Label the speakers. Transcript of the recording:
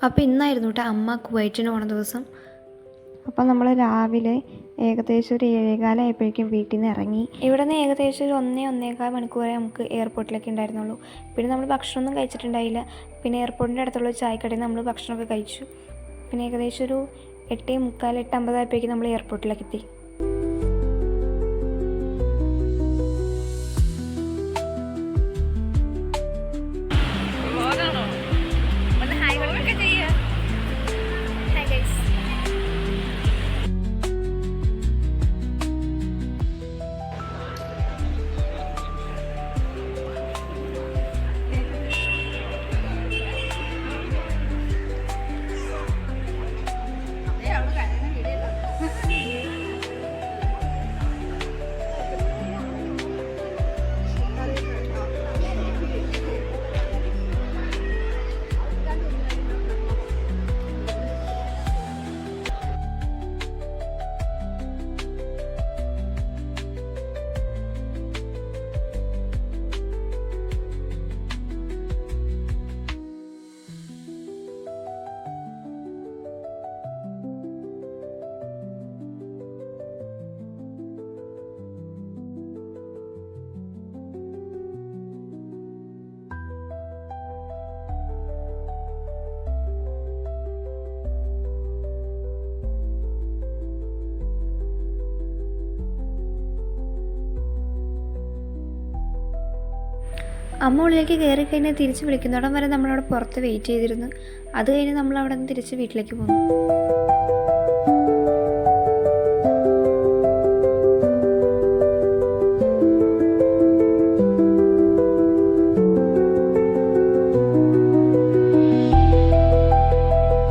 Speaker 1: അപ്പോൾ ഇന്നായിരുന്നു കേട്ടോ അമ്മ കുവൈറ്റിന് പോണ ദിവസം.
Speaker 2: അപ്പോൾ നമ്മൾ രാവിലെ ഏകദേശം ഒരു 7:15 ആയപ്പോഴേക്കും വീട്ടിൽ നിന്ന് ഇറങ്ങി.
Speaker 1: ഇവിടെ നിന്ന് ഏകദേശം ഒരു 1-1.25 മണിക്കൂറേ നമുക്ക് എയർപോർട്ടിലേക്ക് ഉണ്ടായിരുന്നുള്ളൂ. പിന്നെ നമ്മൾ ഭക്ഷണമൊന്നും കഴിച്ചിട്ടുണ്ടായില്ല. പിന്നെ എയർപോർട്ടിൻ്റെ അടുത്തുള്ള ചായക്കടയിൽ നമ്മൾ ഭക്ഷണമൊക്കെ കഴിച്ചു. പിന്നെ ഏകദേശം ഒരു 8:45, 8:50 ആയപ്പോഴേക്കും നമ്മൾ എയർപോർട്ടിലേക്ക് എത്തി. അമ്മ ഉള്ളിലേക്ക് കയറി കഴിഞ്ഞാൽ തിരിച്ച് വിളിക്കുന്നിടം വരെ നമ്മളവിടെ പുറത്ത് വെയിറ്റ് ചെയ്തിരുന്നു. അത് കഴിഞ്ഞ് നമ്മൾ അവിടെ നിന്ന് തിരിച്ച് വീട്ടിലേക്ക് പോന്നു.